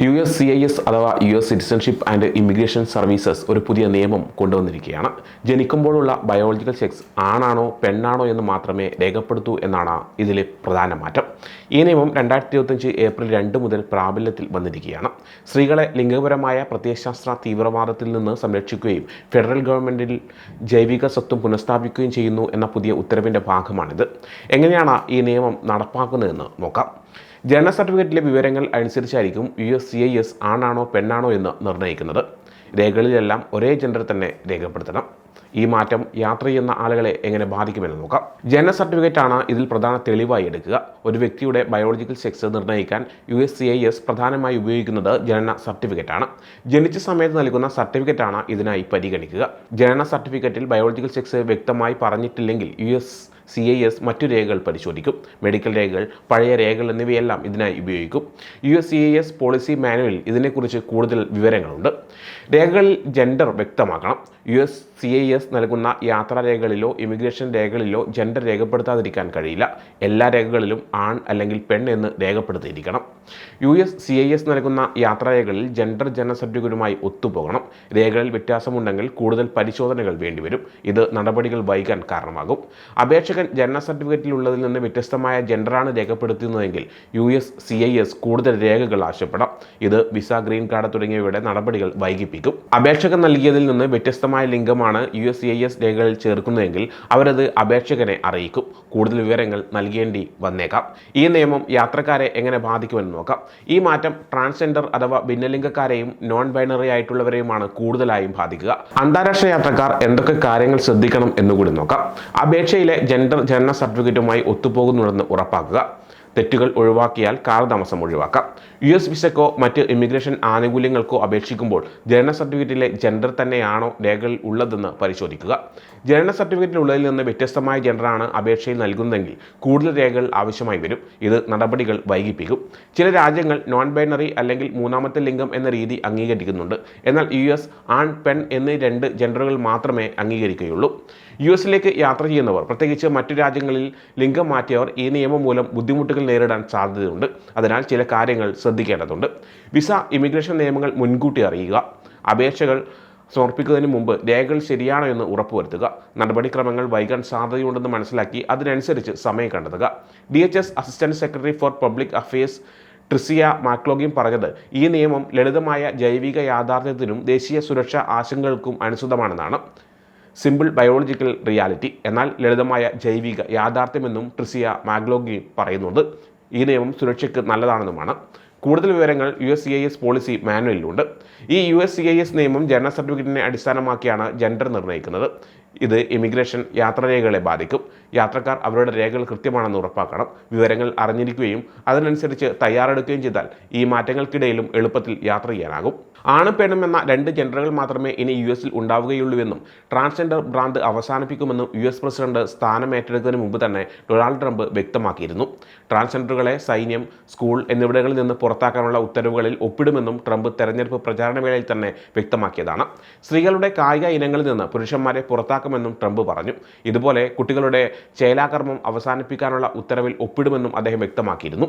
USCIS അഥവാ US citizenship and immigration services ഒരു പുതിയ നിയമം കൊണ്ടുവന്നിരിക്കുകയാണ്. ജനിക്കുമ്പോഴുള്ള ബയോളജിക്കൽ സെക്സ് ആണാണോ പെണ്ണാണോ എന്ന് മാത്രമേ രേഖപ്പെടുത്തൂ എന്നാണ് ഇതിലെ പ്രധാന മാറ്റം. ഈ നിയമം 2025 ഏപ്രിൽ 2 മുതൽ പ്രാബല്യത്തിൽ വന്നിരിക്കുകയാണ്. സ്ത്രീകളെ ലിംഗപരമായ പ്രത്യയശാസ്ത്ര തീവ്രവാദത്തിൽ നിന്ന് സംരക്ഷിക്കുകയും ഫെഡറൽ ഗവൺമെൻറ്റിൽ ജൈവിക സ്വത്വം പുനഃസ്ഥാപിക്കുകയും ചെയ്യുന്നു എന്ന പുതിയ ഉത്തരവിൻ്റെ ഭാഗമാണിത്. എങ്ങനെയാണ് ഈ നിയമം നടപ്പാക്കുന്നതെന്ന് നോക്കാം. ജനന സർട്ടിഫിക്കറ്റിലെ വിവരങ്ങൾ അനുസരിച്ചായിരിക്കും USCIS ആണാണോ പെണ്ണാണോ എന്ന് നിർണ്ണയിക്കുന്നത്. രേഖകളിലെല്ലാം ഒരേ ജെൻഡർ തന്നെ രേഖപ്പെടുത്തണം. ഈ മാറ്റം യാത്ര ചെയ്യുന്ന ആളുകളെ എങ്ങനെ ബാധിക്കുമെന്ന് നോക്കാം. ജനന സർട്ടിഫിക്കറ്റാണ് ഇതിൽ പ്രധാന തെളിവായി എടുക്കുക. ഒരു വ്യക്തിയുടെ ബയോളജിക്കൽ സെക്സ് നിർണ്ണയിക്കാൻ USCIS പ്രധാനമായി ഉപയോഗിക്കുന്നത് ജനന സർട്ടിഫിക്കറ്റാണ്. ജനിച്ച സമയത്ത് നൽകുന്ന സർട്ടിഫിക്കറ്റാണ് ഇതിനായി പരിഗണിക്കുക. ജനന സർട്ടിഫിക്കറ്റിൽ ബയോളജിക്കൽ സെക്സ് വ്യക്തമായി പറഞ്ഞിട്ടില്ലെങ്കിൽ USCIS മറ്റു രേഖകൾ പരിശോധിക്കും. മെഡിക്കൽ രേഖകൾ, പഴയ രേഖകൾ എന്നിവയെല്ലാം ഇതിനായി ഉപയോഗിക്കും. USCIS പോളിസി മാനുവലിൽ ഇതിനെക്കുറിച്ച് കൂടുതൽ വിവരങ്ങളുണ്ട്. രേഖകളിൽ ജെൻഡർ വ്യക്തമാക്കണം. USCIS നൽകുന്ന യാത്രാരേഖകളിലോ ഇമിഗ്രേഷൻ രേഖകളിലോ ജെൻഡർ രേഖപ്പെടുത്താതിരിക്കാൻ കഴിയില്ല. എല്ലാ രേഖകളിലും ആൺ അല്ലെങ്കിൽ പെൺ എന്ന് രേഖപ്പെടുത്തിയിരിക്കണം. USCIS നൽകുന്ന യാത്രാരേഖകളിൽ ജെൻഡർ ജനന സർട്ടിഫിക്കറ്റുമായി ഒത്തുപോകണം. രേഖകളിൽ വ്യത്യാസമുണ്ടെങ്കിൽ കൂടുതൽ പരിശോധനകൾ വേണ്ടിവരും. ഇത് നടപടികൾ വൈകാൻ കാരണമാകും. അപേക്ഷകൻ ജനന സർട്ടിഫിക്കറ്റിലുള്ളതിൽ നിന്ന് വ്യത്യസ്തമായ ജെൻഡറാണ് രേഖപ്പെടുത്തുന്നതെങ്കിൽ USCIS കൂടുതൽ രേഖകൾ ആവശ്യപ്പെടാം. ഇത് വിസ, ഗ്രീൻ കാർഡ് തുടങ്ങിയവയുടെ നടപടികൾ വൈകിപ്പിക്കും. അപേക്ഷകൻ നൽകിയതിൽ നിന്ന് വ്യത്യസ്തമായ ലിംഗമാണ് USCIS രേഖകളിൽ ചേർക്കുന്നതെങ്കിൽ അവരത് അപേക്ഷകനെ അറിയിക്കും. കൂടുതൽ വിവരങ്ങൾ നൽകേണ്ടി വന്നേക്കാം. ഈ നിയമം യാത്രക്കാരെ എങ്ങനെ ബാധിക്കുമെന്ന് നോക്കാം. ഈ മാറ്റം ട്രാൻസ്ജെൻഡർ അഥവാ ഭിന്നലിംഗക്കാരെയും നോൺ ബൈനറി ആയിട്ടുള്ളവരെയുമാണ് കൂടുതലായും ബാധിക്കുക. അന്താരാഷ്ട്ര യാത്രക്കാർ എന്തൊക്കെ കാര്യങ്ങൾ ശ്രദ്ധിക്കണം എന്നുകൂടി നോക്കാം. അപേക്ഷയിലെ ജെൻഡർ ജനന സർട്ടിഫിക്കറ്റുമായി ഒത്തുപോകുന്നുണ്ടെന്ന് ഉറപ്പാക്കുക. തെറ്റുകൾ ഒഴിവാക്കിയാൽ കാലതാമസം ഒഴിവാക്കാം. US വിസയ്ക്കോ മറ്റ് ഇമിഗ്രേഷൻ ആനുകൂല്യങ്ങൾക്കോ അപേക്ഷിക്കുമ്പോൾ ജനന സർട്ടിഫിക്കറ്റിലെ ജെൻഡർ തന്നെയാണോ രേഖകളിൽ ഉള്ളതെന്ന് പരിശോധിക്കുക. ജനന സർട്ടിഫിക്കറ്റിലുള്ളതിൽ നിന്ന് വ്യത്യസ്തമായ ജെൻഡറാണ് അപേക്ഷയിൽ നൽകുന്നതെങ്കിൽ കൂടുതൽ രേഖകൾ ആവശ്യമായി വരും. ഇത് നടപടികൾ വൈകിപ്പിക്കും. ചില രാജ്യങ്ങൾ നോൺ ബൈനറി അല്ലെങ്കിൽ മൂന്നാമത്തെ ലിംഗം എന്ന രീതി അംഗീകരിക്കുന്നുണ്ട്. എന്നാൽ US ആൺ, പെൺ എന്നീ 2 ജെൻഡറുകൾ മാത്രമേ അംഗീകരിക്കുകയുള്ളൂ. USലേക്ക് യാത്ര ചെയ്യുന്നവർ, പ്രത്യേകിച്ച് മറ്റു രാജ്യങ്ങളിൽ ലിംഗം മാറ്റിയവർ ഈ നിയമം മൂലം ബുദ്ധിമുട്ടുകൾ നേരിടാൻ സാധ്യതയുണ്ട്. അതിനാൽ ചില കാര്യങ്ങൾ ശ്രദ്ധിക്കേണ്ടതുണ്ട്. വിസ, ഇമിഗ്രേഷൻ നിയമങ്ങൾ മുൻകൂട്ടി അറിയുക. അപേക്ഷകൾ സമർപ്പിക്കുന്നതിന് മുമ്പ് രേഖകൾ ശരിയാണോ എന്ന് ഉറപ്പുവരുത്തുക. നടപടിക്രമങ്ങൾ വൈകാൻ സാധ്യതയുണ്ടെന്ന് മനസ്സിലാക്കി അതിനനുസരിച്ച് സമയം കണ്ടെത്തുക. DHS assistant secretary for public affairs Tricia McLaughlin പറഞ്ഞത് ഈ നിയമം ലളിതമായ ജൈവിക യാഥാർത്ഥ്യത്തിനും ദേശീയ സുരക്ഷാ ആശങ്കകൾക്കും അനുസൃതമാണെന്നാണ്. സിമ്പിൾ ബയോളജിക്കൽ റിയാലിറ്റി, എന്നാൽ ലളിതമായ ജൈവിക യാഥാർത്ഥ്യമെന്നും ട്രിസിയ മാഗ്ലോഗിൻ പറയുന്നുണ്ട്. ഈ നിയമം സുരക്ഷയ്ക്ക് നല്ലതാണെന്നുമാണ്. കൂടുതൽ വിവരങ്ങൾ USCIS പോളിസി മാനുവലിലുണ്ട്. ഈ USCIS നിയമം ജനന സർട്ടിഫിക്കറ്റിനെ അടിസ്ഥാനമാക്കിയാണ് ജെൻഡർ നിർണ്ണയിക്കുന്നത്. ഇത് ഇമിഗ്രേഷൻ യാത്രാരേഖകളെ ബാധിക്കും. യാത്രക്കാർ അവരുടെ രേഖകൾ കൃത്യമാണെന്ന് ഉറപ്പാക്കണം. വിവരങ്ങൾ അറിഞ്ഞിരിക്കുകയും അതിനനുസരിച്ച് തയ്യാറെടുക്കുകയും ചെയ്താൽ ഈ മാറ്റങ്ങൾക്കിടയിലും എളുപ്പത്തിൽ യാത്ര ചെയ്യാനാകും. ആണും പെണ്ണും എന്ന 2 ജെൻഡറുകൾ മാത്രമേ ഇനി US ഉണ്ടാവുകയുള്ളൂവെന്നും ട്രാൻസ്ജെൻഡർ ഭ്രാന്ത് അവസാനിപ്പിക്കുമെന്നും US പ്രസിഡന്റ് സ്ഥാനമേറ്റെടുക്കുന്നതിന് മുമ്പ് തന്നെ ഡൊണാൾഡ് ട്രംപ് വ്യക്തമാക്കിയിരുന്നു. ട്രാൻസ്ജെൻഡറുകളെ സൈന്യം, സ്കൂൾ എന്നിവിടങ്ങളിൽ നിന്ന് പുറത്താക്കാനുള്ള ഉത്തരവുകളിൽ ഒപ്പിടുമെന്നും ട്രംപ് തെരഞ്ഞെടുപ്പ് പ്രചാരണ വേളയിൽ തന്നെ വ്യക്തമാക്കിയതാണ്. സ്ത്രീകളുടെ കായിക ഇനങ്ങളിൽ നിന്ന് പുരുഷന്മാരെ പുറത്താക്കുമെന്നും ട്രംപ് പറഞ്ഞു. ഇതുപോലെ കുട്ടികളുടെ ചേലാകർമ്മം അവസാനിപ്പിക്കാനുള്ള ഉത്തരവിൽ ഒപ്പിടുമെന്നും അദ്ദേഹം വ്യക്തമാക്കിയിരുന്നു.